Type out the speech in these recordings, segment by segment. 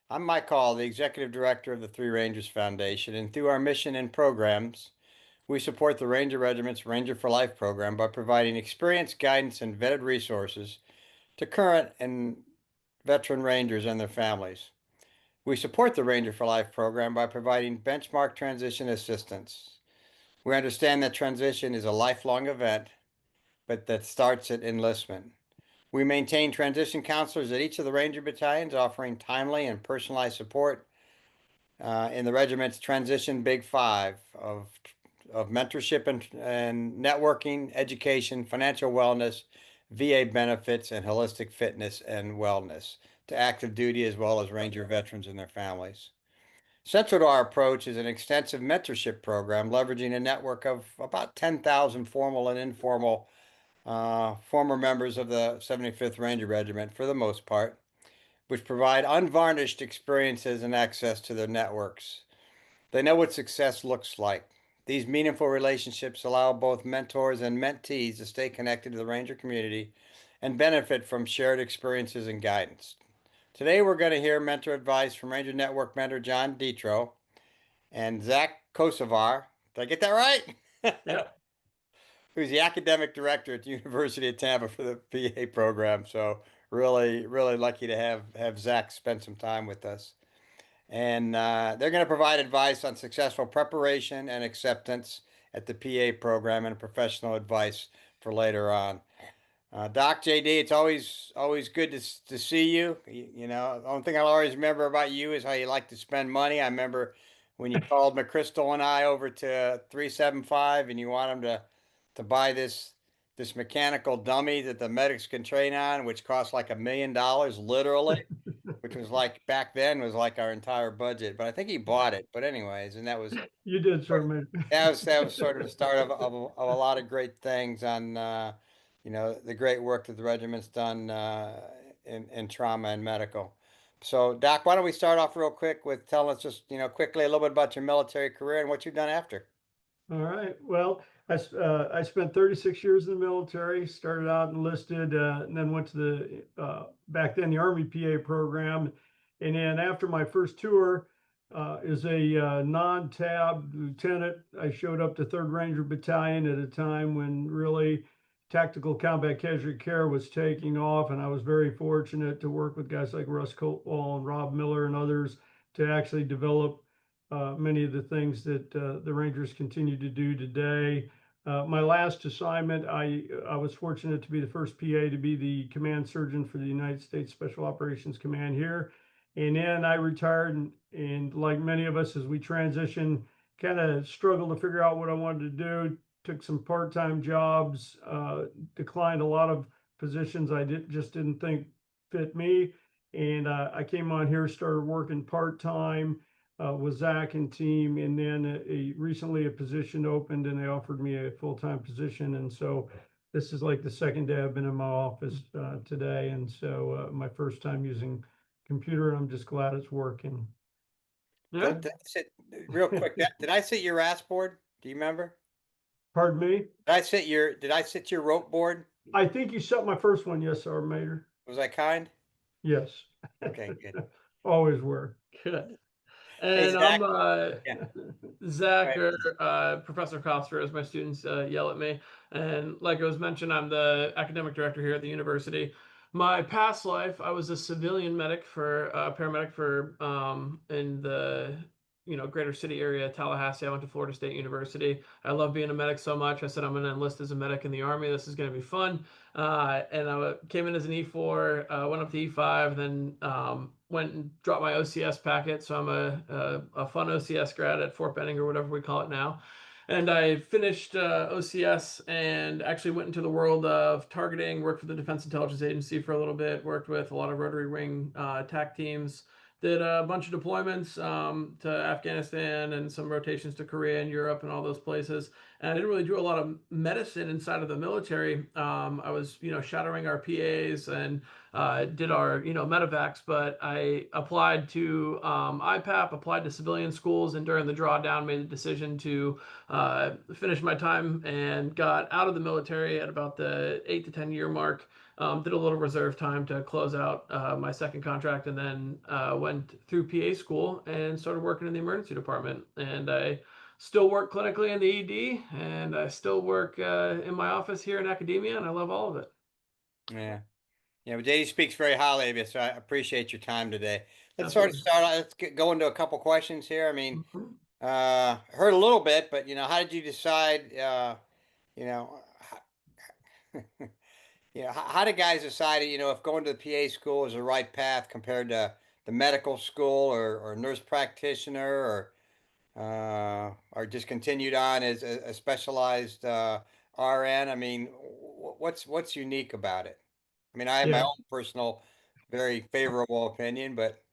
I'm Mike Hall, the Executive Director of the Three Rangers Foundation, and through our mission and programs, we support the Ranger Regiment's Ranger for Life program by providing experience, guidance, and vetted resources to current and veteran Rangers and their families. We support the Ranger for Life program by providing benchmark transition assistance. We understand that transition is a lifelong event, but that starts at enlistment. We maintain transition counselors at each of the Ranger battalions, offering timely and personalized support in the regiment's transition Big Five of mentorship and networking, education, financial wellness, VA benefits, and holistic fitness and wellness to active duty as well as Ranger veterans and their families. Central to our approach is an extensive mentorship program leveraging a network of about 10,000 formal and informal former members of the 75th Ranger Regiment for the most part, which provide unvarnished experiences and access to their networks. They know what success looks like. These meaningful relationships allow both mentors and mentees to stay connected to the Ranger community and benefit from shared experiences and guidance. Today, we're going to hear mentor advice from Ranger Network mentor John Detro and Zak Kossiver. Did I get that right? Yeah. Who's the academic director at the University of Tampa for the PA program. So really, really lucky to have Zak spend some time with us. And they're going to provide advice on successful preparation and acceptance at the PA program and professional advice for later on. Doc JD, it's always good to see you. You know, the only thing I'll always remember about you is how you like to spend money. I remember when you called McChrystal and I over to 375 and you want them to buy this mechanical dummy that the medics can train on, which costs like $1 million, literally, which was like back then was like our entire budget. But I think he bought it. But anyways, and that was You did, sir, man. that was sort of the start of a lot of great things on the great work that the regiment's done in trauma and medical. So Doc, why don't we start off real quick with telling us just quickly a little bit about your military career and what you've done after. All right. Well, I spent 36 years in the military, started out enlisted, and then went to back then, the Army PA program. And then after my first tour, as a non-tab lieutenant, I showed up to 3rd Ranger Battalion at a time when really tactical combat casualty care was taking off. And I was very fortunate to work with guys like Russ Coatwall and Rob Miller and others to actually develop many of the things that the Rangers continue to do today. My last assignment, I was fortunate to be the first PA to be the command surgeon for the United States Special Operations Command here. And then I retired, and like many of us, as we transition, kind of struggled to figure out what I wanted to do. Took some part-time jobs, declined a lot of positions just didn't think fit me. And I came on here, started working part-time with Zak and team, and then recently a position opened, and they offered me a full-time position, and so this is like the second day I've been in my office today, and so my first time using computer, and I'm just glad it's working. Yeah. Real quick. Did I sit your RAS board? Do you remember? Pardon me. Did I sit your rope board? I think you set my first one. Yes, sir, Major. Was I kind? Yes. Okay, good. Always were. Good. Hey And I'm Zak. Yeah. Go Zach, ahead. or Professor Kossiver, as my students yell at me. And like it was mentioned, I'm the academic director here at the university. My past life, I was a civilian medic for paramedic for in the greater city area, Tallahassee. I went to Florida State University. I love being a medic so much. I said I'm going to enlist as a medic in the Army. This is going to be fun. And I came in as an E4, went up to E5, then went and dropped my OCS packet. So I'm a fun OCS grad at Fort Benning or whatever we call it now. And I finished OCS and actually went into the world of targeting, worked for the Defense Intelligence Agency for a little bit, worked with a lot of rotary wing TAC teams, did a bunch of deployments to Afghanistan and some rotations to Korea and Europe and all those places. and I didn't really do a lot of medicine inside of the military. I was, shadowing our PAs and did our, medevacs, but I applied to IPAP, applied to civilian schools, and during the drawdown made the decision to finish my time and got out of the military at about the 8 to 10 year mark. Did a little reserve time to close out my second contract, and then went through PA school and started working in the emergency department. And I still work clinically in the ED, and I still work in my office here in academia, and I love all of it. Yeah. Yeah, but JD speaks very highly of you, so I appreciate your time today. Let's sort of Absolutely. start. Let's go into a couple questions here. I mean, Mhm. heard a little bit, but how did you decide? You know, how do guys decide? If going to the PA school is the right path compared to the medical school or nurse practitioner or just continued on as a specialized RN. I mean, what's unique about it? I mean, I have my Yeah. own personal, very favorable opinion, but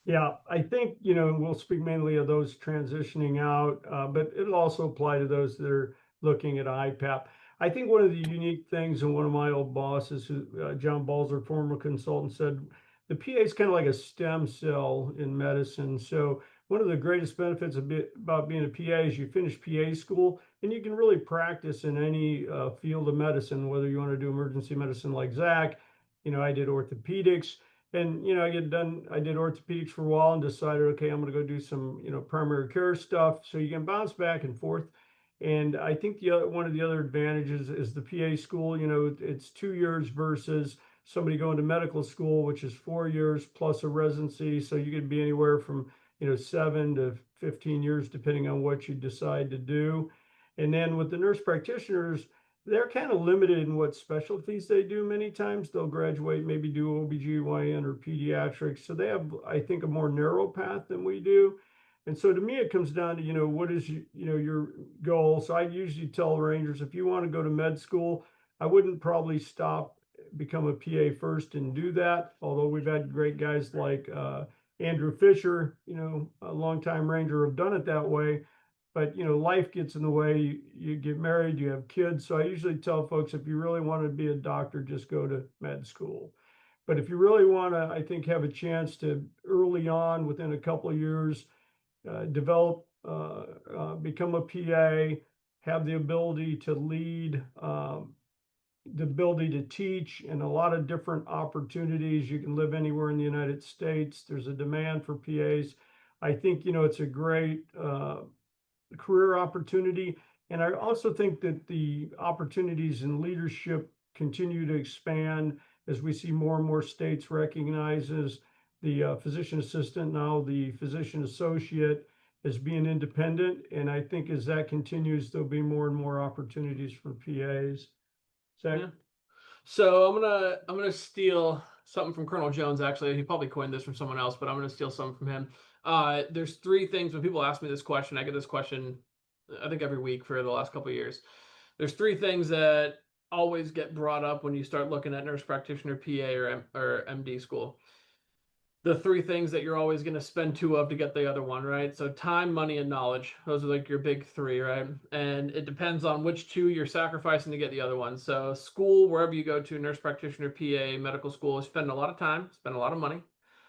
Yeah, I think, we'll speak mainly of those transitioning out, but it'll also apply to those that are looking at IPAP. I think one of the unique things, and one of my old bosses, John Balzer, former consultant, said the PA is kind of like a stem cell in medicine. So one of the greatest benefits about being a PA is you finish PA school and you can really practice in any field of medicine, whether you want to do emergency medicine like Zach. I did orthopedics. And I did orthopedics for a while and decided, okay, I'm going to go do some primary care stuff, so you can bounce back and forth. And I think one of the other advantages is the PA school. It's 2 years versus somebody going to medical school, which is 4 years plus a residency, so you could be anywhere from 7 to 15 years depending on what you decide to do. And then with the nurse practitioners, they're kind of limited in what specialties they do. Many times they'll graduate, maybe do OBGYN or pediatrics. So they have, I think, a more narrow path than we do. And so to me, it comes down to, what is, your goal. So I usually tell Rangers, if you want to go to med school, I wouldn't probably stop, become a PA first and do that. Although we've had great guys like Andrew Fisher, a longtime Ranger, have done it that way. But life gets in the way. You get married, you have kids. So I usually tell folks, if you really want to be a doctor, just go to med school. But if you really want to, I think, have a chance to early on, within a couple of years, develop, become a PA, have the ability to lead, the ability to teach, and a lot of different opportunities. You can live anywhere in the United States. There's a demand for PAs. I think it's a great career opportunity. And I also think that the opportunities in leadership continue to expand as we see more and more states recognizes the physician assistant, now the physician associate, as being independent. And I think as that continues, there'll be more and more opportunities for PAs. Zach? Yeah. So I'm gonna steal something from Colonel Jones. Actually, he probably coined this from someone else, but I'm gonna steal something from him. There's three things when people ask me this question. I get this question, I think every week for the last couple of years. There's three things that always get brought up when you start looking at nurse practitioner, PA, or MD school. The three things that you're always going to spend two of to get the other one, right? So time, money, and knowledge. Those are like your big three, right? And it depends on which two you're sacrificing to get the other one. So school, wherever you go to, nurse practitioner, PA, medical school, spend a lot of time, spend a lot of money,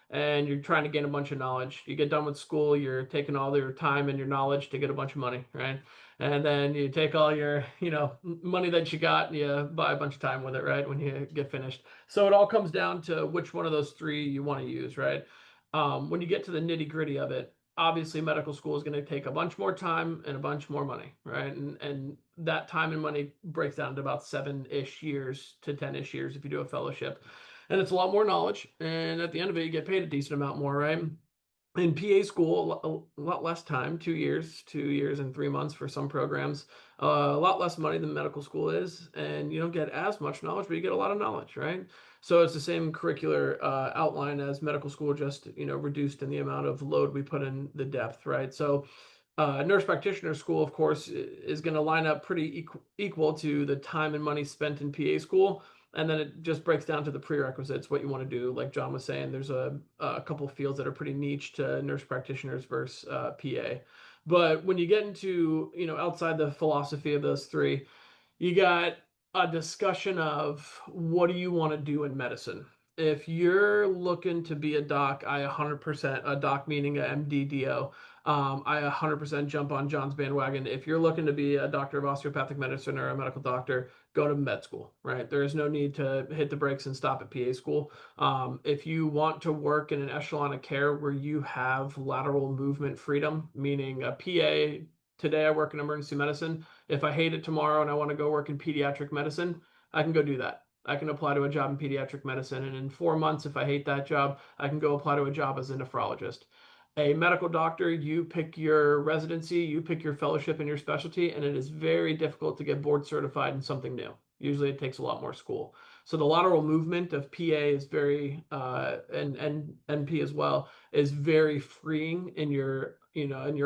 and you're trying to gain a bunch of knowledge. You get done with school, you're taking all your time and your knowledge to get a bunch of money, right? And then you take all your, money that you got and you buy a bunch of time with it, right? When you get finished. So it all comes down to which one of those three you want to use, right? When you get to the nitty gritty of it, obviously medical school is going to take a bunch more time and a bunch more money, right? And that time and money breaks down to about 7-ish years to 10-ish years if you do a fellowship. And it's a lot more knowledge. And at the end of it, you get paid a decent amount more, right? In PA school, a lot less time, 2 years, 2 years and 3 months for some programs, a lot less money than medical school is, and you don't get as much knowledge, but you get a lot of knowledge, right? So it's the same curricular outline as medical school, just reduced in the amount of load we put in the depth, right? So nurse practitioner school, of course, is going to line up pretty equal to the time and money spent in PA school. And then it just breaks down to the prerequisites, what you want to do. Like John was saying, there's a couple of fields that are pretty niche to nurse practitioners versus PA. But when you get into, outside the philosophy of those three, you got a discussion of what do you want to do in medicine. If you're looking to be a doc, I 100%, a doc meaning a MDDO, I 100% jump on John's bandwagon. If you're looking to be a doctor of osteopathic medicine or a medical doctor, go to med school, right? There is no need to hit the brakes and stop at PA school. If you want to work in an echelon of care where you have lateral movement freedom, meaning a PA, today I work in emergency medicine. If I hate it tomorrow and I want to go work in pediatric medicine, I can go do that. I can apply to a job in pediatric medicine. And in 4 months, if I hate that job, I can go apply to a job as a nephrologist. A medical doctor, you pick your residency, you pick your fellowship and your specialty, and it is very difficult to get board certified in something new. Usually it takes a lot more school. So the lateral movement of PA is very, and NP as well, is very freeing in your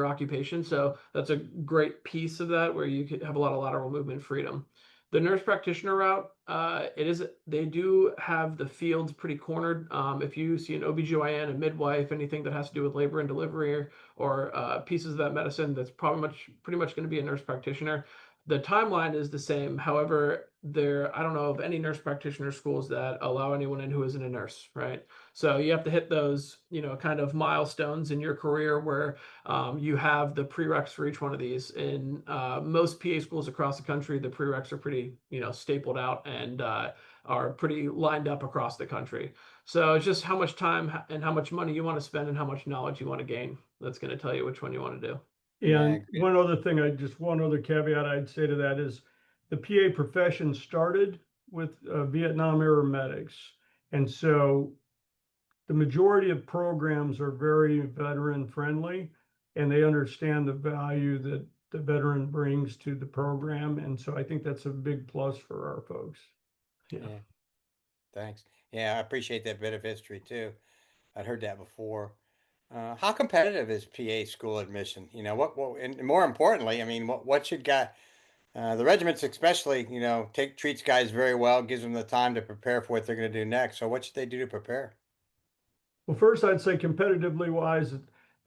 occupation. So that's a great piece of that where you could have a lot of lateral movement freedom. The nurse practitioner route, they do have the fields pretty cornered. If you see an OBGYN, a midwife, anything that has to do with labor and delivery or pieces of that medicine, that's pretty much going to be a nurse practitioner. The timeline is the same. However, I don't know of any nurse practitioner schools that allow anyone in who isn't a nurse, right? So you have to hit those, kind of milestones in your career where you have the prereqs for each one of these. In most PA schools across the country, the prereqs are pretty, stapled out and are pretty lined up across the country. So it's just how much time and how much money you want to spend and how much knowledge you want to gain. That's going to tell you which one you want to do. Yeah, And one other thing, one other caveat I'd say to that is the PA profession started with Vietnam era medics. And so the majority of programs are very veteran friendly and they understand the value that the veteran brings to the program. And so I think that's a big plus for our folks. yeah. Thanks. Yeah, I appreciate that bit of history too. I'd heard that before. How competitive is PA school admission? And more importantly, I mean, what should guy the regiments especially, treats guys very well, gives them the time to prepare for what they're going to do next. So what should they do to prepare? Well, first, I'd say competitively wise,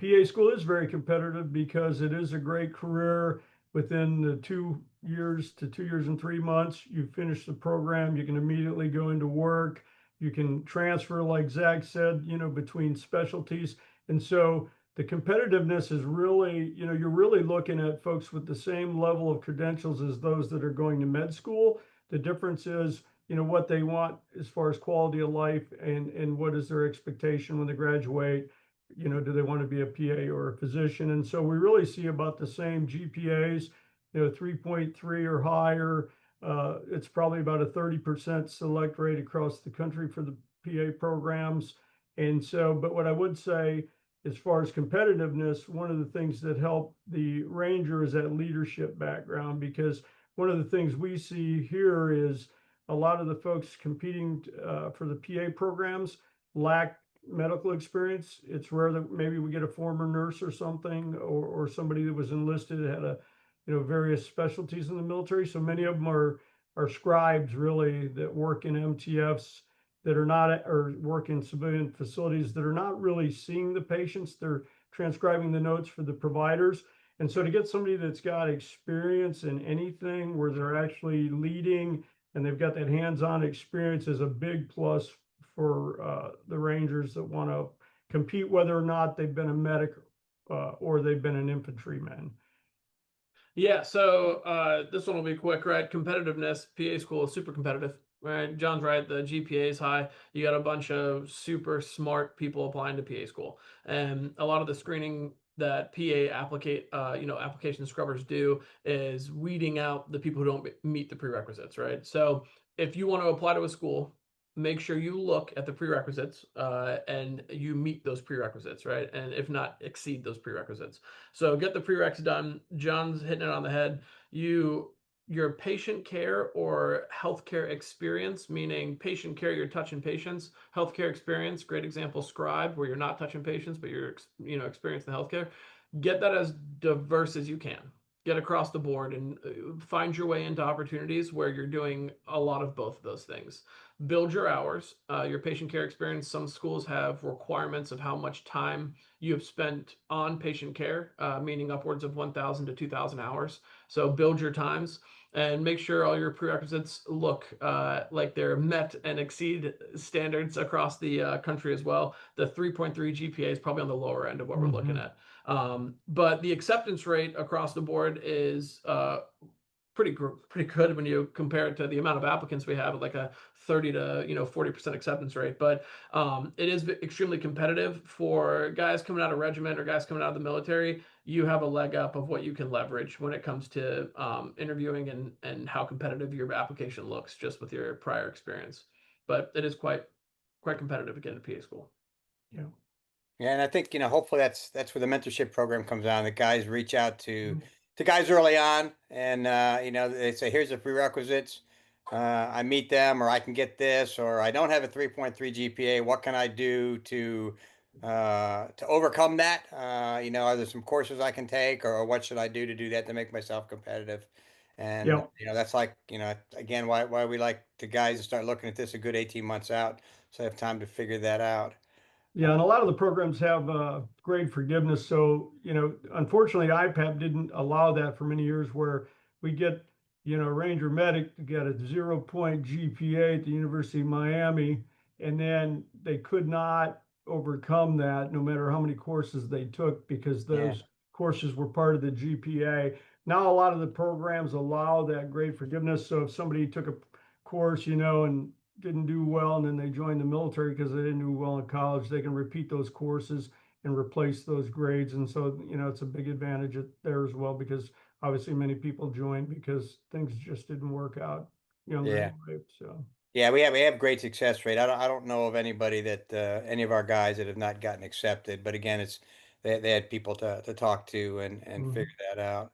PA school is very competitive because it is a great career. Within the 2 years to 2 years and 3 months, you finish the program, you can immediately go into work. You can transfer, like Zach said, between specialties. And so the competitiveness is really, you're really looking at folks with the same level of credentials as those that are going to med school. The difference is, what they want as far as quality of life and what is their expectation when they graduate. Do they want to be a PA or a physician? And so we really see about the same GPAs, 3.3 or higher. It's probably about a 30% select rate across the country for the PA programs. And so, but what I would say, as far as competitiveness, one of the things that help the Ranger is that leadership background, because one of the things we see here is a lot of the folks competing for the PA programs lack medical experience. It's rare that maybe we get a former nurse or something, or somebody that was enlisted, had various specialties in the military. So many of them are scribes really that work in MTFs that are not, or work in civilian facilities that are not really seeing the patients. They're transcribing the notes for the providers. And so to get somebody that's got experience in anything where they're actually leading and they've got that hands-on experience is a big plus for the Rangers that want to compete, whether or not they've been a medic or they've been an infantryman. Yeah, so this one will be quick, right? Competitiveness, PA school is super competitive, right? John's right, the GPA is high. You got a bunch of super smart people applying to PA school. And a lot of the screening that application scrubbers do is weeding out the people who don't meet the prerequisites, right? So if you want to apply to a school, make sure you look at the prerequisites and you meet those prerequisites, right? And if not, exceed those prerequisites. So get the prereqs done. John's hitting it on the head. Your patient care or healthcare experience, meaning patient care, you're touching patients. Healthcare experience, great example, scribe, where you're not touching patients, but you're experiencing the healthcare. Get that as diverse as you can. Get across the board and find your way into opportunities where you're doing a lot of both of those things. build your hours, your patient care experience. Some schools have requirements of how much time you have spent on patient care, meaning upwards of 1,000 to 2,000 hours. So build your times and make sure all your prerequisites look like they're met and exceed standards across the country as well. The 3.3 GPA is probably on the lower end of what we're looking at. But the acceptance rate across the board is pretty good when you compare it to the amount of applicants we have, like a 30 to 40% acceptance rate. But it is extremely competitive for guys coming out of regiment or guys coming out of the military. You have a leg up of what you can leverage when it comes to interviewing and how competitive your application looks just with your prior experience. But it is quite competitive again at PA school. Yeah. Yeah, and I think, hopefully that's where the mentorship program comes on. The guys reach out Mm-hmm. to guys early on, and they say, "Here's the prerequisites. I meet them, or I can get this, or I don't have a 3.3 GPA. What can I do to overcome that? Are there some courses I can take, or what should I do to do that to make myself competitive?" And Yeah. that's like, again, why we like the guys to start looking at this a good 18 months out, so they have time to figure that out. Yeah, and a lot of the programs have grade forgiveness. So, unfortunately, IPAP didn't allow that for many years where we get, a Ranger medic to get a 0 point GPA at the University of Miami, and then they could not overcome that no matter how many courses they took because Yeah. those courses were part of the GPA. Now, a lot of the programs allow that grade forgiveness. So if somebody took a course, and didn't do well and then they joined the military because they didn't do well in college, they can repeat those courses and replace those grades. And so, it's a big advantage there as well because obviously many people joined because things just didn't work out younger Yeah. in life. So, Yeah, we have great success rate. I don't know of anybody that any of our guys that have not gotten accepted. But again, they had people to talk to and mhm. figure that out.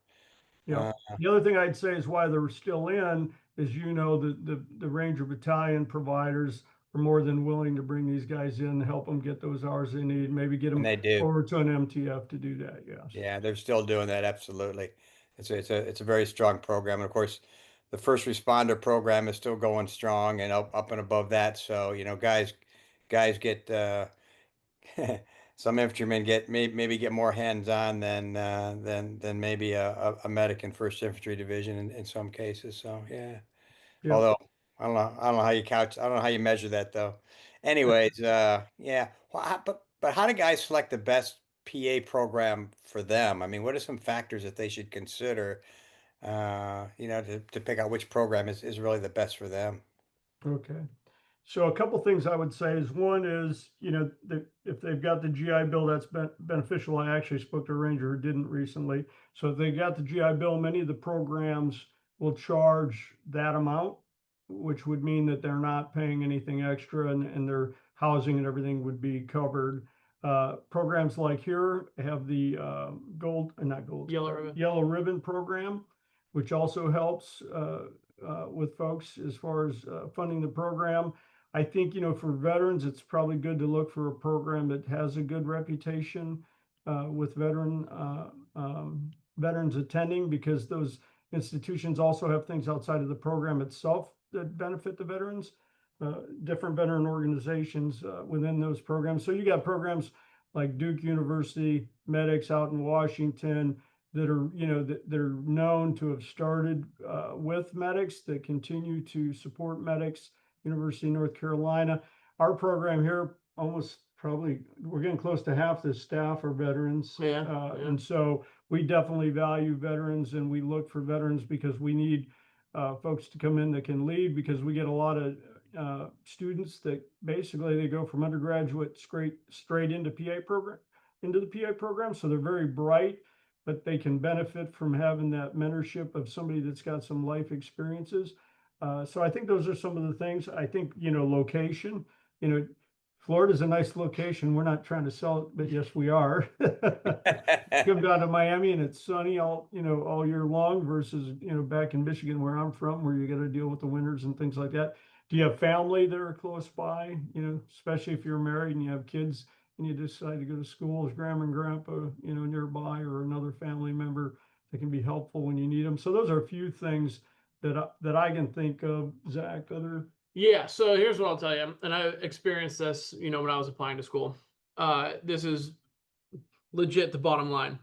Yeah. Uh, The other thing I'd say is why they're still in is, the Ranger Battalion providers are more than willing to bring these guys in, help them get those hours they need, maybe get and them they do. over to an MTF to do that. Yes. Yeah, they're still doing that. Absolutely. It's a very strong program. And of course, the first responder program is still going strong and up and above that. So, guys get some infantrymen get maybe get more hands on than maybe a medic in First Infantry Division in some cases. So yeah. Yeah. Although I don't know how you couch. I don't know how you measure that though. Anyways, yeah. Well, but how do guys select the best PA program for them? I mean, what are some factors that they should consider? To pick out which program is really the best for them. Okay. So a couple things I would say is one is, if they've got the GI Bill, that's beneficial. I actually spoke to a ranger who didn't recently. So if they got the GI Bill, many of the programs will charge that amount, which would mean that they're not paying anything extra and their housing and everything would be covered. Programs like here have the not gold, yellow ribbon program, which also helps with folks as far as funding the program. I think, for veterans, it's probably good to look for a program that has a good reputation with veterans attending because those institutions also have things outside of the program itself that benefit the veterans, different veteran organizations within those programs. So you got programs like Duke University, medics out in Washington, that are that are known to have started with medics that continue to support medics. University of North Carolina, our program here, almost probably we're getting close to half the staff are veterans. Yeah. And so we definitely value veterans and we look for veterans because we need folks to come in that can lead, because we get a lot of students that basically they go from undergraduate straight into the PA program. So they're very bright, but they can benefit from having that mentorship of somebody that's got some life experiences. So I think those are some of the things. I think, location, Florida's a nice location. We're not trying to sell it, but yes, we are. Come down to Miami and it's sunny all year long versus, back in Michigan where I'm from, where you got to deal with the winters and things like that. Do you have family that are close by, especially if you're married and you have kids and you decide to go to school? Is grandma and grandpa, nearby, or another family member that can be helpful when you need them? So those are a few things that I can think of. Zach, other Yeah, so here's what I'll tell you, and I experienced this, when I was applying to school. This is legit the bottom line.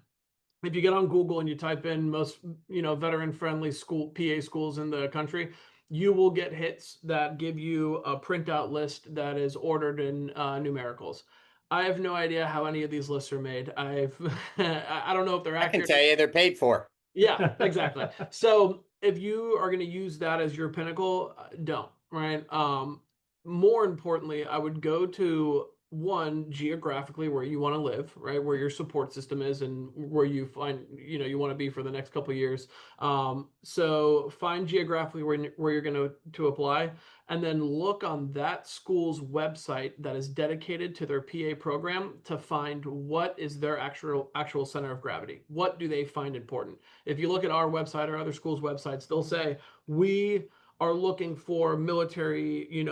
If you get on Google and you type in most, veteran-friendly school PA schools in the country, you will get hits that give you a printout list that is ordered in numericals. I have no idea how any of these lists are made. I don't know if they're I can accurate. tell you they're paid for. Yeah, exactly. So if you are going to use that as your pinnacle, don't, right? More importantly, I would go to one geographically where you want to live, right? Where your support system is and where you find, you want to be for the next couple of years. So find geographically where you're going to apply, and then look on that school's website that is dedicated to their PA program to find what is their actual center of gravity. What do they find important? If you look at our website or other schools' websites, they'll say we are looking for military,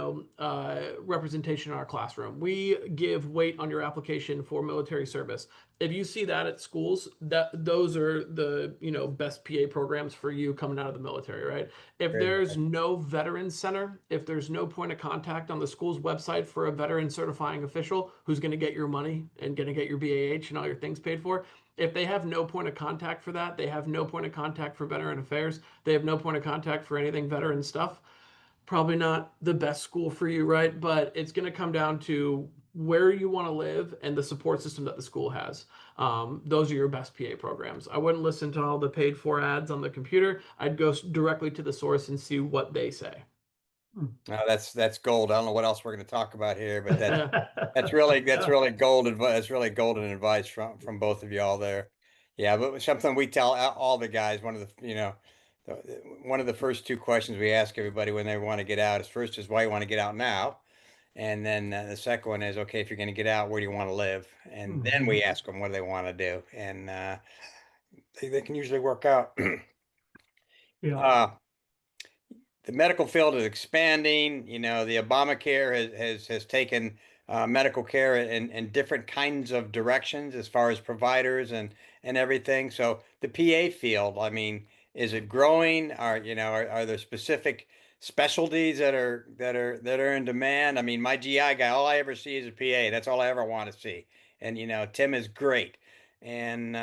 representation in our classroom. We give weight on your application for military service. If you see that at schools, those are the best PA programs for you coming out of the military, right? If Very there's good. no veteran center, if there's no point of contact on the school's website for a veteran certifying official who's going to get your money and going to get your BAH and all your things paid for, if they have no point of contact for that, they have no point of contact for veteran affairs, they have no point of contact for anything veteran stuff, probably not the best school for you, right? But it's going to come down to where you want to live and the support system that the school has. Those are your best PA programs. I wouldn't listen to all the paid for ads on the computer. I'd go directly to the source and see what they say. No, that's gold. I don't know what else we're going to talk about here, but Yeah. that's really gold advice. That's really golden advice from both of y'all there. Yeah, but something we tell all the guys. One of one of the first two questions we ask everybody when they want to get out is first is why you want to get out now, and then the second one is okay, if you're going to get out, where do you want to live? And then we ask them what do they want to do, and they can usually work out. Yeah. uh, the medical field is expanding. The Obamacare has taken medical care in different kinds of directions as far as providers and everything. So the PA field, I mean, is it growing? Are there specific specialties that are in demand? I mean, my GI guy, all I ever see is a PA. That's all I ever want to see. And Tim is great. And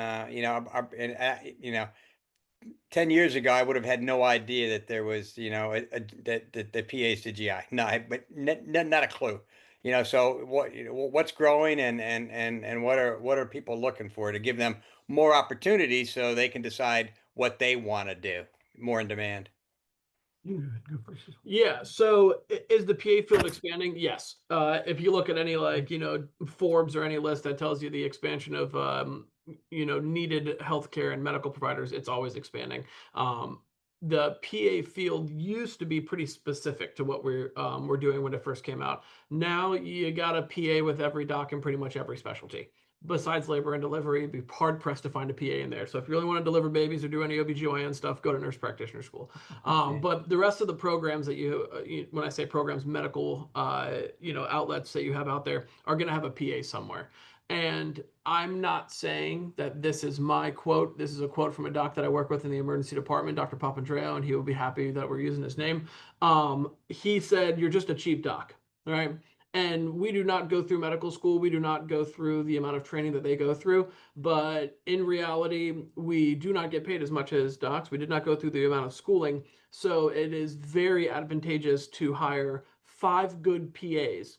10 years ago, I would have had no idea that there was, that the PA's to GI. No, but not a clue. So what's growing and what are people looking for to give them more opportunities so they can decide what they want to do, more in demand. You go first. Yeah. So is the PA field expanding? Yes. If you look at any Forbes or any list that tells you the expansion of needed healthcare and medical providers, it's always expanding. The PA field used to be pretty specific to what we're doing when it first came out. Now you got a PA with every doc in pretty much every specialty. Besides labor and delivery, it'd be hard pressed to find a PA in there. So if you really want to deliver babies or do any OBGYN stuff, go to nurse practitioner school. But the rest of the programs that when I say programs, medical, outlets that you have out there are going to have a PA somewhere. And I'm not saying that this is my quote. This is a quote from a doc that I work with in the emergency department, Dr. Papandreou, and he will be happy that we're using his name. He said, "You're just a cheap doc." All right. And we do not go through medical school. We do not go through the amount of training that they go through. But in reality, we do not get paid as much as docs. We did not go through the amount of schooling. So it is very advantageous to hire 5 good PAs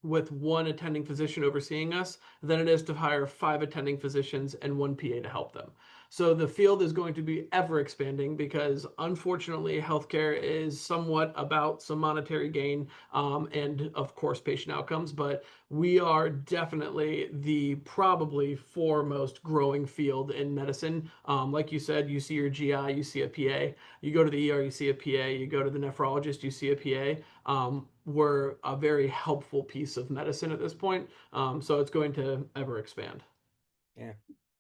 with 1 attending physician overseeing us than it is to hire 5 attending physicians and 1 PA to help them. So the field is going to be ever expanding because unfortunately healthcare is somewhat about some monetary gain, and of course patient outcomes, but we are definitely the probably foremost growing field in medicine. Like you said, you see your GI, you see a PA. You go to the ER, you see a PA. You go to the nephrologist, you see a PA. We're a very helpful piece of medicine at this point. So it's going to ever expand. Yeah.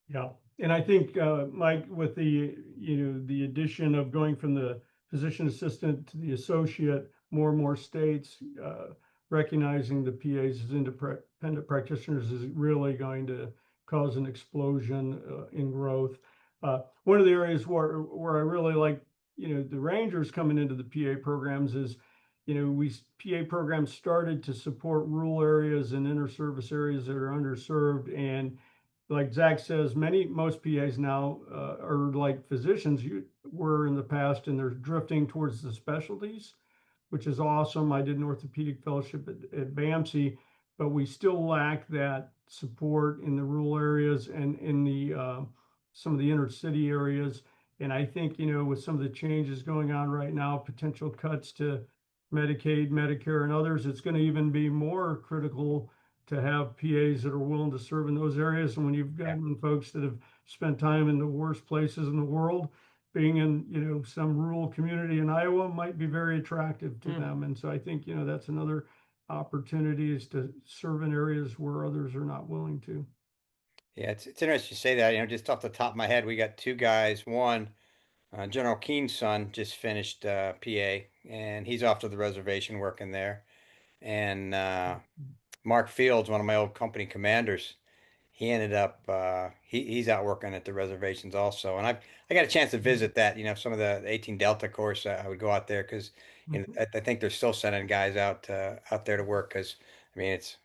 Yeah, and I think, Mike, with the addition of going from the physician assistant to the associate, more and more states recognizing the PAs as independent practitioners is really going to cause an explosion in growth. One of the areas where I really like, the Rangers coming into the PA programs is PA programs started to support rural areas and inter-service areas that are underserved. And like Zach says, most PAs now are like physicians you were in the past, and they're drifting towards the specialties, which is awesome. I did an orthopedic fellowship at BAMC, but we still lack that support in the rural areas and in the some of the inner city areas. And I think, with some of the changes going on right now, potential cuts to Medicaid, Medicare, and others, it's going to even be more critical to have PAs that are willing to serve in those areas. And when you've gotten folks that have spent time in the worst places in the world, being in, some rural community in Iowa might be very attractive to them. And so I think, that's another opportunity, is to serve in areas where others are not willing to. Yeah, it's interesting you say that. Just off the top of my head, we got two guys. One, General Keene's son just finished PA, and he's off to the reservation working there. And Mark Fields, one of my old company commanders, he ended up he's out working at the reservations also. And I got a chance to visit that. Some of the 18 Delta course. I would go out there because I think they're still sending guys out there to work because I mean it's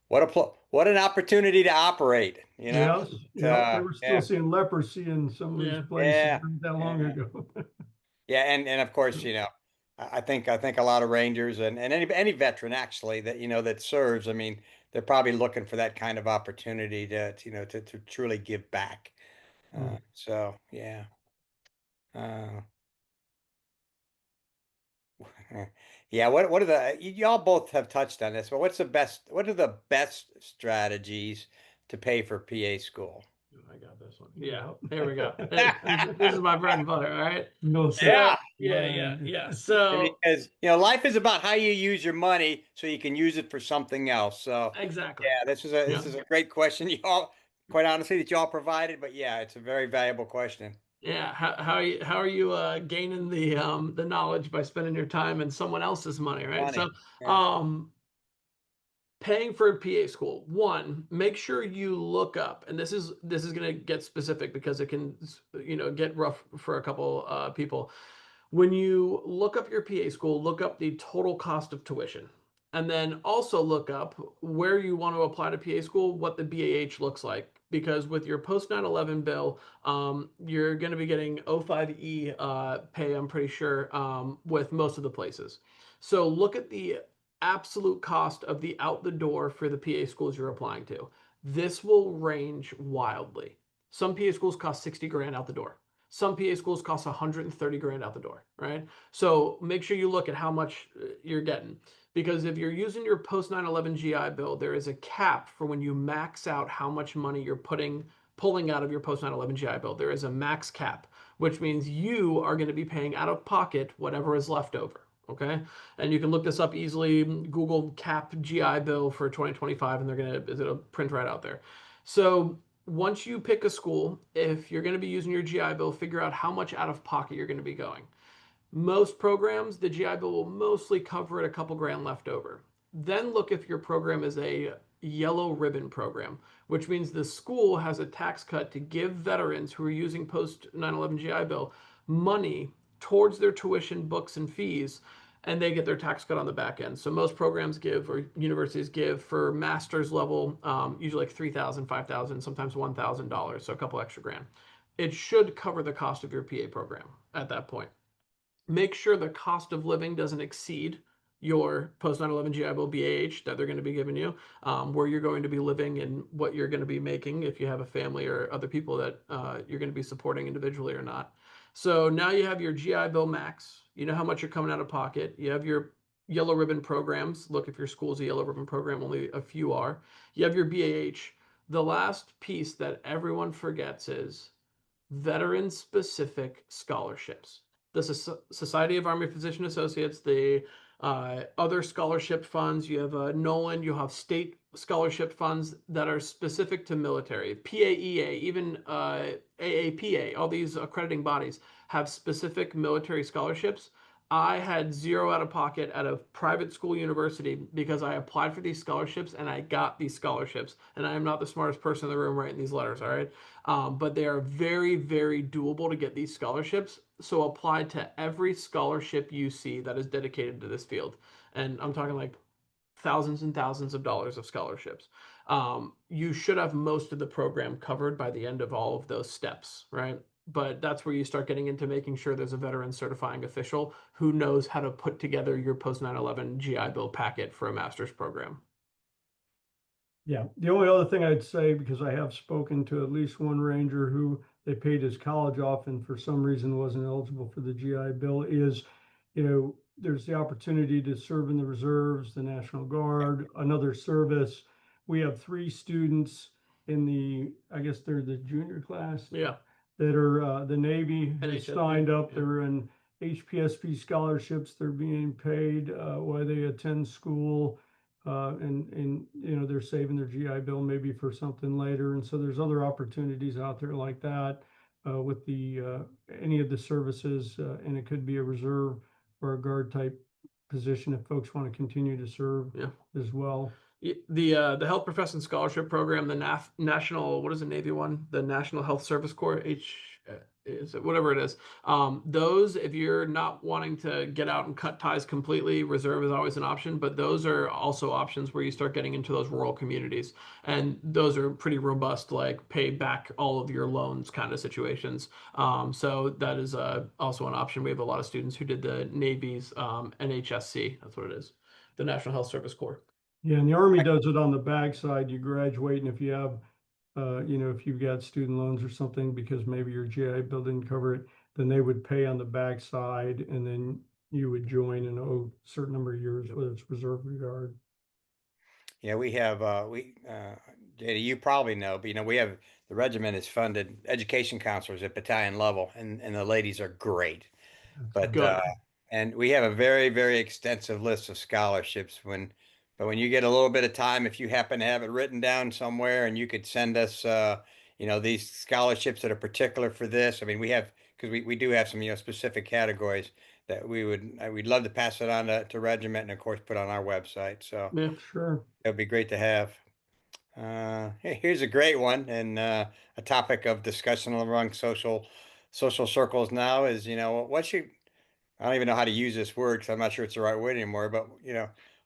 what an opportunity to operate. Yes, yep. They were still Yeah, seeing leprosy in some of these Yeah. places yeah, not that long yeah. ago. Yeah, and of course, I think a lot of Rangers and any veteran actually that that serves, I mean, they're probably looking for that kind of opportunity to truly give back. So yeah. Uh, yeah, what are y'all both have touched on this, but what are the best strategies to pay for PA school? I got this one. Yeah, here we go. This is my bread and butter, all right? No, sir. So, Yeah. yeah. So, Because life is about how you use your money so you can use it for something else. So exactly. yeah, this Yeah. is a great question y'all, quite honestly, that y'all provided. But yeah, it's a very valuable question. Yeah, how are you gaining the knowledge by spending your time and someone else's money, right? So, Money. Yeah. um paying for a PA school. One, make sure you look up, and this is going to get specific because it can get rough for a couple people. When you look up your PA school, look up the total cost of tuition. And then also look up where you want to apply to PA school, what the BAH looks like. Because with your post 9/11 bill, you're going to be getting O5E pay, I'm pretty sure, with most of the places. So look at the absolute cost of the out the door for the PA schools you're applying to. This will range wildly. Some PA schools cost 60 grand out the door. Some PA schools cost 130 grand out the door, right? So make sure you look at how much you're getting. Because if you're using your post 9/11 GI Bill, there is a cap for when you max out how much money you're pulling out of your post 9/11 GI Bill. There is a max cap, which means you are going to be paying out of pocket whatever is left over. Okay, and you can look this up easily. Google cap GI Bill for 2025, and it'll print right out there. So once you pick a school, if you're going to be using your GI Bill, figure out how much out of pocket you're going to be going. Most programs, the GI Bill will mostly cover it, a couple grand left over. Then look if your program is a yellow ribbon program, which means the school has a tax cut to give veterans who are using post 9/11 GI Bill money towards their tuition, books, and fees, and they get their tax cut on the back end. So most programs give, or universities give, for master's level, usually like $3,000, $5,000, sometimes $1,000, so a couple extra grand. It should cover the cost of your PA program at that point. Make sure the cost of living doesn't exceed your post 9/11 GI Bill BAH that they're going to be giving you, where you're going to be living and what you're going to be making if you have a family or other people that you're going to be supporting individually or not. So now you have your GI Bill max. You know how much you're coming out of pocket. You have your yellow ribbon programs. Look, if your school's a yellow ribbon program, only a few are. You have your BAH. The last piece that everyone forgets is veteran specific scholarships. The Society of Army Physician Associates, the other scholarship funds, you have Nolan, you have state scholarship funds that are specific to military, PAEA, even AAPA, all these accrediting bodies have specific military scholarships. I had zero out of pocket at a private school university because I applied for these scholarships and I got these scholarships. And I am not the smartest person in the room writing these letters, all right? But they are very, very doable to get these scholarships. So apply to every scholarship you see that is dedicated to this field. And I'm talking like thousands and thousands of dollars of scholarships. You should have most of the program covered by the end of all of those steps, right? But that's where you start getting into making sure there's a veteran certifying official who knows how to put together your post 9/11 GI Bill packet for a master's program. Yeah, the only other thing I'd say, because I have spoken to at least one ranger who they paid his college off and for some reason wasn't eligible for the GI Bill, is, there's the opportunity to serve in the reserves, the National Guard, another service. We have 3 students in the, I guess they're the junior class, Yeah. that are the Navy who NHS, signed up. yeah. They're in HPSP scholarships. They're being paid while they attend school. And they're saving their GI Bill maybe for something later. And so there's other opportunities out there like that with the any of the services, and it could be a reserve or a guard type position if folks want to continue to serve Yeah. as well. The Health Profession Scholarship Program, the National, what is the Navy one? The National Health Service Corps, is it whatever it is. Those, if you're not wanting to get out and cut ties completely, reserve is always an option. But those are also options where you start getting into those rural communities, and those are pretty robust, like pay back all of your loans kind of situations. So that is also an option. We have a lot of students who did the Navy's NHSC. That's what it is, the National Health Service Corps. Yeah, and the Army does it on the backside. You graduate, and if you have, if you've got student loans or something, because maybe your GI Bill didn't cover it, then they would pay on the backside, and then you would join and owe a certain number of years, whether it's reserve or guard. Yeah, we have JD, you probably know, but we have the regiment is funded education counselors at battalion level, and the ladies are great. But Good. and we have a very, very extensive list of scholarships. But when you get a little bit of time, if you happen to have it written down somewhere, and you could send us, these scholarships that are particular for this. I mean, we have because we do have some specific categories that we'd love to pass it on to regiment and of course put on our website. So Yeah. Sure. it would be great to have. Here's a great one, and a topic of discussion among social circles now is what you I don't even know how to use this word because I'm not sure it's the right word anymore. But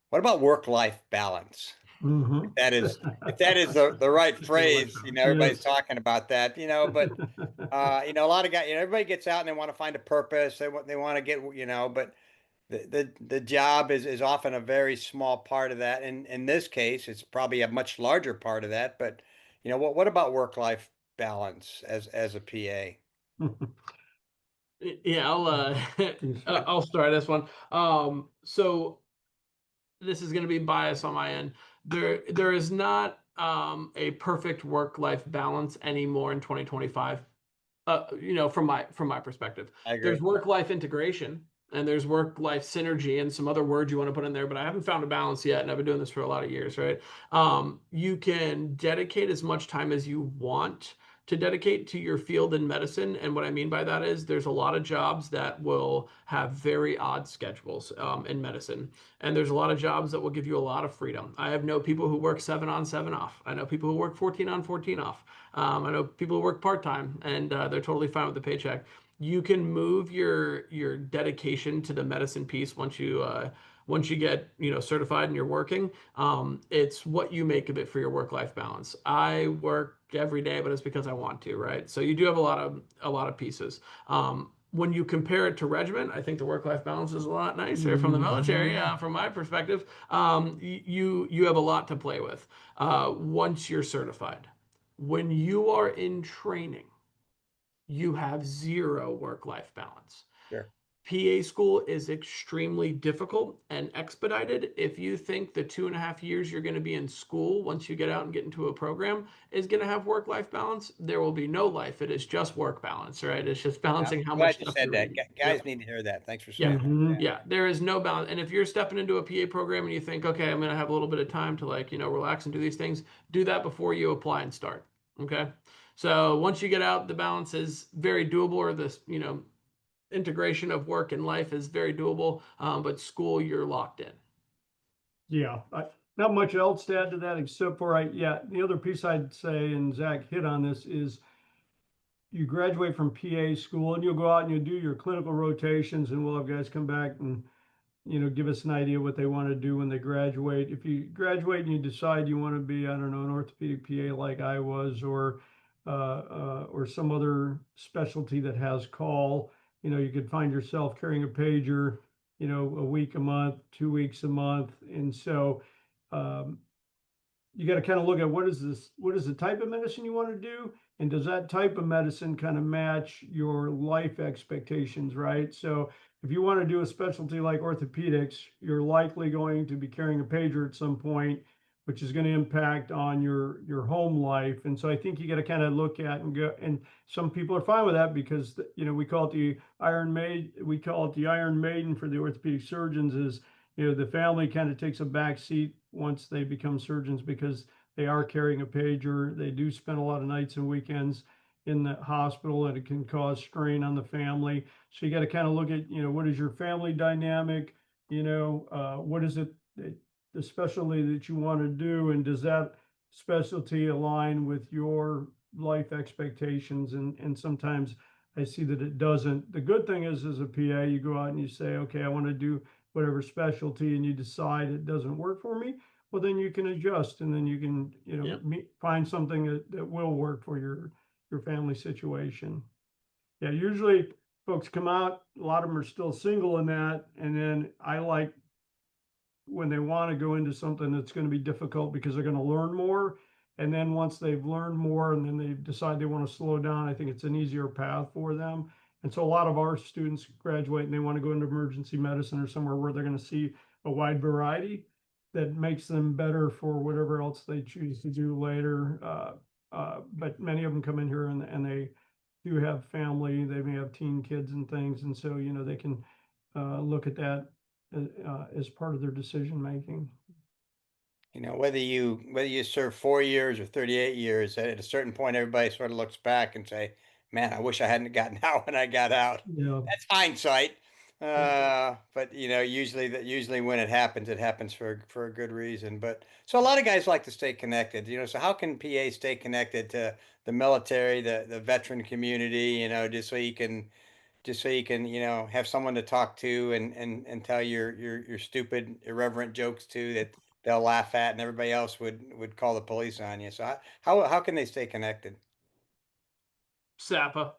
what about work-life balance? If Mhm. that is if that is the right Just get a lunch phrase, hour. everybody's Yes. talking about that. But a lot of guys, everybody gets out and they want to find a purpose. They want to get but the job is often a very small part of that. And in this case, it's probably a much larger part of that. But what about work-life balance as a PA? Yeah, I'll start this one. So this is going to be biased on my end. There is not a perfect work-life balance anymore in 2025. From my perspective, I there's agree. work-life integration and there's work-life synergy and some other words you want to put in there, but I haven't found a balance yet, and I've been doing this for a lot of years, right? You can dedicate as much time as you want to dedicate to your field in medicine. And what I mean by that is there's a lot of jobs that will have very odd schedules in medicine. And there's a lot of jobs that will give you a lot of freedom. I have know people who work 7 on, 7 off. I know people who work 14 on, 14 off. I know people who work part-time and they're totally fine with the paycheck. You can move your dedication to the medicine piece once you get certified and you're working. It's what you make of it for your work-life balance. I work every day, but it's because I want to, right? So you do have a lot of pieces. When you compare it to regiment, I think the work-life balance is a lot nicer from the military, Mhm. from my perspective. You have a lot to play with once you're certified. When you are in training, you have zero work-life balance. Sure. PA school is extremely difficult and expedited. If you think the 2.5 years you're going to be in school once you get out and get into a program is going to have work life balance, there will be no life. It is just work balance, right? It's just I'm balancing how much glad you stuff said you're that. reading. Guys Yep. need to hear that. Thanks for Yeah. saying that. Mhm. Yeah. There is no balance. And if you're stepping into a PA program and you think, okay, I'm going to have a little bit of time to relax and do these things, do that before you apply and start. Okay. So once you get out, the balance is very doable, or this, integration of work and life is very doable. But school, you're locked in. Yeah, not much else to add to that except for the other piece I'd say, and Zach hit on this, is you graduate from PA school and you'll go out and you'll do your clinical rotations, and we'll have guys come back and give us an idea what they want to do when they graduate. If you graduate and you decide you want to be, I don't know, an orthopedic PA like I was, or some other specialty that has call, you could find yourself carrying a pager, a week a month, 2 weeks a month, and so um, you got to kind of look at what is the type of medicine you want to do, and does that type of medicine kind of match your life expectations, right? So if you want to do a specialty like orthopedics, you're likely going to be carrying a pager at some point, which is going to impact on your home life. And so I think you got to kind of look at and go, and some people are fine with that because we call it the Iron Maiden. We call it the Iron Maiden for the orthopedic surgeons. Is the family kind of takes a back seat once they become surgeons because they are carrying a pager. They do spend a lot of nights and weekends in the hospital, and it can cause strain on the family. So you got to kind of look at, what is your family dynamic? What is it, the specialty that you want to do, and does that specialty align with your life expectations? And sometimes I see that it doesn't. The good thing is, as a PA, you go out and you say, okay, I want to do whatever specialty, and you decide it doesn't work for me, well, then you can adjust, and then you can, Yep. find something that will work for your family situation. Yeah, usually folks come out, a lot of them are still single in that, and then I like when they want to go into something that's going to be difficult because they're going to learn more. And then once they've learned more and then they decide they want to slow down, I think it's an easier path for them. And so a lot of our students graduate and they want to go into emergency medicine or somewhere where they're going to see a wide variety that makes them better for whatever else they choose to do later. But many of them come in here and they do have family, they may have teen kids and things. And so, they can look at that as part of their decision making. Whether you serve 4 years or 38 years, at a certain point, everybody sort of looks back and say, "Man, I wish I hadn't gotten out when I got out." Yeah, That's hindsight. But usually when it happens for a good reason. But so a lot of guys like to stay connected. So how can PA stay connected to the military, the veteran community? Just so you can have someone to talk to and tell your stupid irreverent jokes to that they'll laugh at and everybody else would call the police on you. So how can they stay connected? Zappa.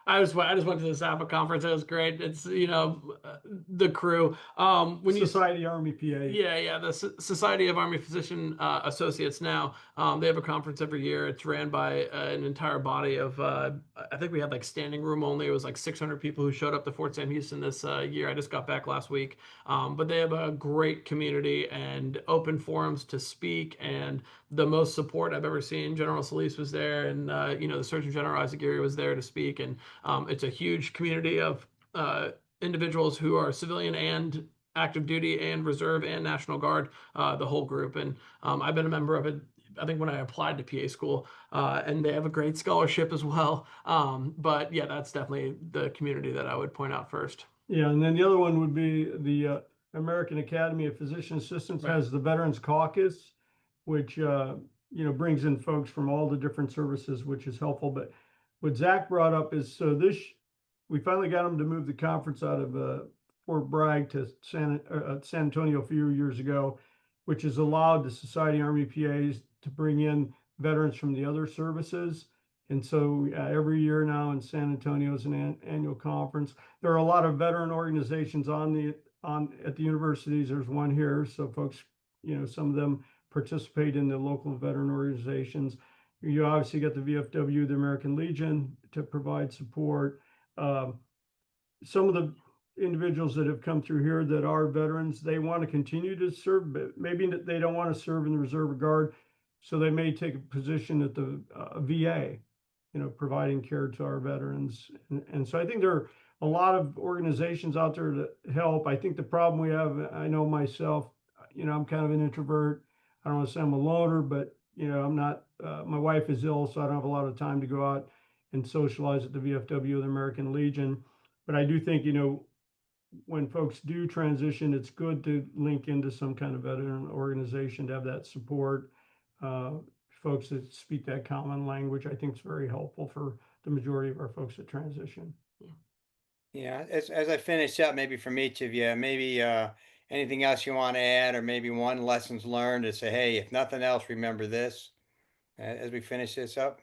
I just went to the Zappa conference. It was great. It's the crew. When you Society Army PA. Yeah, the Society of Army Physician Associates now. They have a conference every year. It's ran by an entire body of, I think we had like standing room only. It was like 600 people who showed up to Fort Sam Houston this year. I just got back last week. But they have a great community and open forums to speak, and the most support I've ever seen. General Solis was there, and the Surgeon General Isaac Geary was there to speak. And it's a huge community of individuals who are civilian and active duty and reserve and National Guard, the whole group. And I've been a member of it, I think, when I applied to PA school, and they have a great scholarship as well. But yeah, that's definitely the community that I would point out first. Yeah, and then the other one would be the American Academy of Physician Assistants Right. has the Veterans Caucus, which brings in folks from all the different services, which is helpful. But what Zach brought up is we finally got him to move the conference out of Fort Bragg to San Antonio a few years ago, which has allowed the Society Army PAs to bring in veterans from the other services. And so every year now in San Antonio is an annual conference. There are a lot of veteran organizations at the universities. There's one here, so folks, some of them participate in the local veteran organizations. You obviously got the VFW, the American Legion, to provide support. Some of the individuals that have come through here that are veterans, they want to continue to serve, but maybe they don't want to serve in the Reserve or Guard, so they may take a position at the VA, providing care to our veterans. And so I think there are a lot of organizations out there to help. I think the problem we have, I know myself, I'm kind of an introvert. I don't want to say I'm a loner, but I'm not, my wife is ill, so I don't have a lot of time to go out and socialize at the VFW or the American Legion. But I do think, when folks do transition, it's good to link into some kind of veteran organization to have that support. Folks that speak that common language, I think is very helpful for the majority of our folks that transition. Yeah, as I finish up, maybe from each of you, maybe anything else you want to add, or maybe one lessons learned to say, hey, if nothing else, remember this as we finish this up.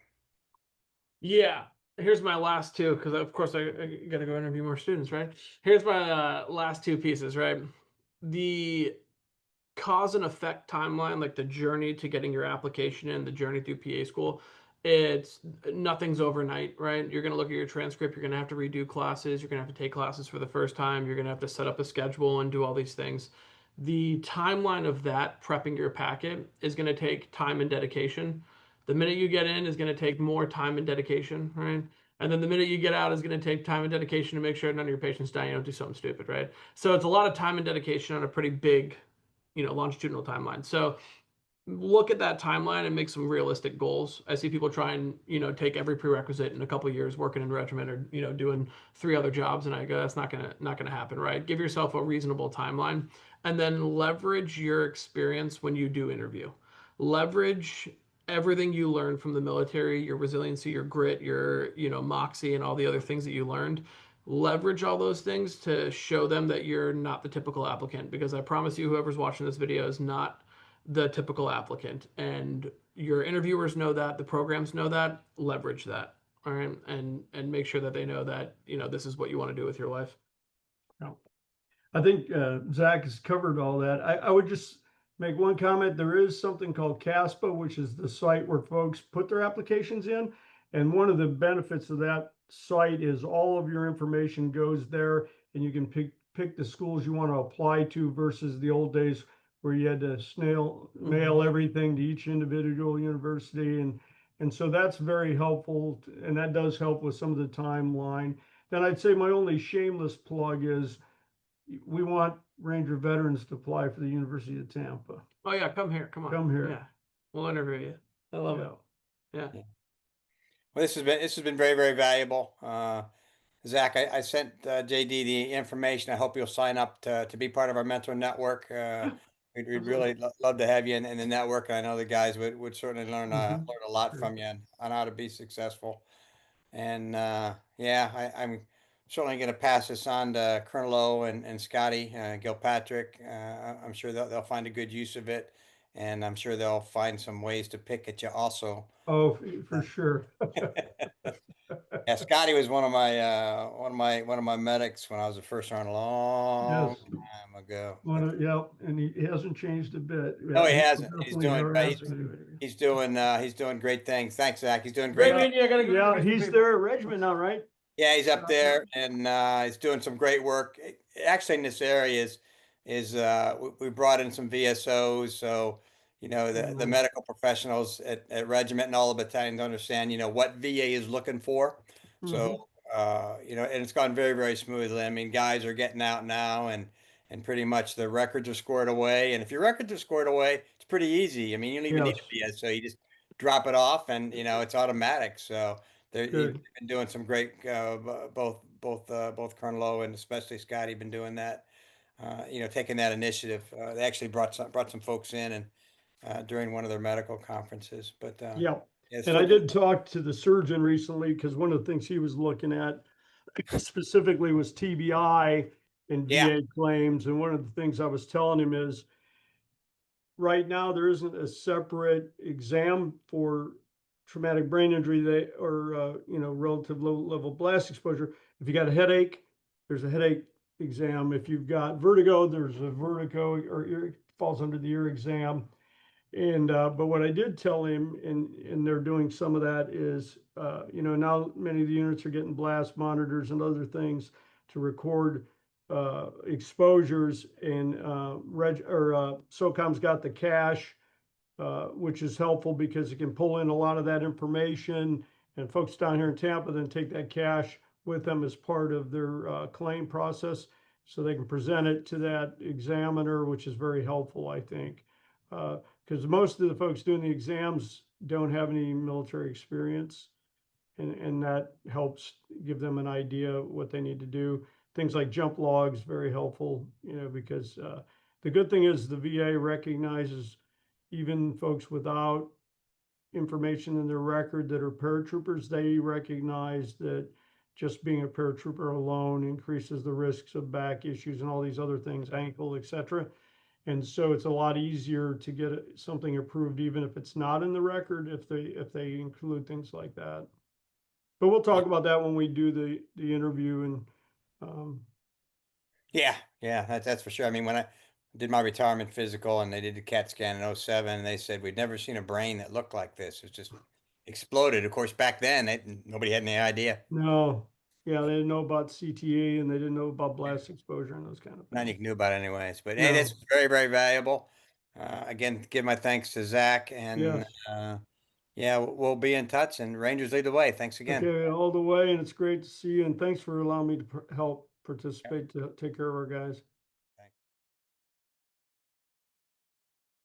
Yeah. Here's my last two, because of course I got to go interview more students, right? Here's my last two pieces, right? The cause and effect timeline, like the journey to getting your application in, the journey through PA school, it's nothing's overnight, right? You're going to look at your transcript, you're going to have to redo classes, you're going to have to take classes for the first time, you're going to have to set up a schedule and do all these things. The timeline of that prepping your packet is going to take time and dedication. The minute you get in is going to take more time and dedication, right? And then the minute you get out is going to take time and dedication to make sure none of your patients die. You don't do something stupid, right? So it's a lot of time and dedication on a pretty big, longitudinal timeline. So look at that timeline and make some realistic goals. I see people try and, take every prerequisite in a couple of years working in regiment or, doing 3 other jobs. And I go, that's not gonna happen, right? Give yourself a reasonable timeline and then leverage your experience when you do interview. Leverage everything you learned from the military, your resiliency, your grit, your, moxie, and all the other things that you learned. Leverage all those things to show them that you're not the typical applicant, because I promise you, whoever's watching this video is not the typical applicant, and your interviewers know that, the programs know that. Leverage that, all right, and make sure that they know that this is what you want to do with your life. Yeah. I think Zak has covered all that. I would just make one comment. There is something called CASPA, which is the site where folks put their applications in. And one of the benefits of that site is all of your information goes there, and you can pick the schools you want to apply to versus the old days where you had to mail everything to each individual university. And so that's very helpful. And that does help with some of the timeline. Then I'd say my only shameless plug is we want Ranger veterans to apply for the University of Tampa. Oh yeah, come here, come on, Come here. Yeah, we'll interview you. I love Yeah. it. Yeah. Well, this has been very, very valuable. Zak, I sent JD the information. I hope you'll sign up to be part of our mentor network. We'd really love to have you in the network. I know the guys would certainly learn Mhm. learn a lot Sure. from you on how to be successful. And yeah, I'm certainly going to pass this on to Colonel O and Scotty Gilpatrick. I'm sure they'll find a good use of it, and I'm sure they'll find some ways to pick at you also. Oh, for sure. Yeah, Scotty was one of my medics when I was a first sergeant a long Yes. time ago. Yeah, and he hasn't changed a bit. No, Yeah, he he will hasn't. definitely harass you. He's doing great things. Thanks, Zak. He's doing Great great Yeah, things. meeting you. I gotta go yeah, interview some he's people. there at Regiment now, right? Yeah, he's up there and he's doing some great work. Actually, in this area is we brought in some VSOs, so the Nice. medical professionals at regiment and all the battalions understand what VA is looking for. So Mhm. and it's gone very, very smoothly. I mean, guys are getting out now and pretty much the records are scored away. And if your records are scored away, it's pretty easy. I mean, you don't even need Yes, a VSO. You just drop it off and it's automatic. So you've good. been doing some great, both Colonel O and especially Scotty been doing that. Taking that initiative. They actually brought some folks in and during one of their medical conferences. But Yeah. yeah, it's And I still did talk to the surgeon recently because one of the things he was looking at specifically was TBI and yeah, VA claims. And one of the things I was telling him is right now there isn't a separate exam for traumatic brain injury or relative low level blast exposure. If you got a headache, there's a headache exam. If you've got vertigo, there's a vertigo or it falls under the ear exam. And but what I did tell him, and they're doing some of that, is now many of the units are getting blast monitors and other things to record exposures, and SOCOM's got the cache, which is helpful because it can pull in a lot of that information, and folks down here in Tampa then take that cache with them as part of their claim process, so they can present it to that examiner, which is very helpful, I think. Because most of the folks doing the exams don't have any military experience. and that helps give them an idea of what they need to do. Things like jump logs, very helpful, because the good thing is the VA recognizes even folks without information in their record that are paratroopers. They recognize that just being a paratrooper alone increases the risks of back issues and all these other things, ankle, etc. And so it's a lot easier to get something approved, even if it's not in the record, if they include things like that. But we'll talk about that when we do the interview. And Yeah, yeah, that's for sure. I mean, when I did my retirement physical and they did the CAT scan in '07, they said we'd never seen a brain that looked like this. It just exploded. Of course, back then, nobody had any idea. no, yeah, they didn't know about CTA and they didn't know about blast exposure and those kind of None things. you knew about anyways. But hey, this No, was very, very valuable. Again, give my thanks to Zach, and yes. yeah, we'll be in touch. And Rangers lead the way. Thanks again. Okay, all the way, and it's great to see you. And thanks for allowing me to help participate to take care of our guys.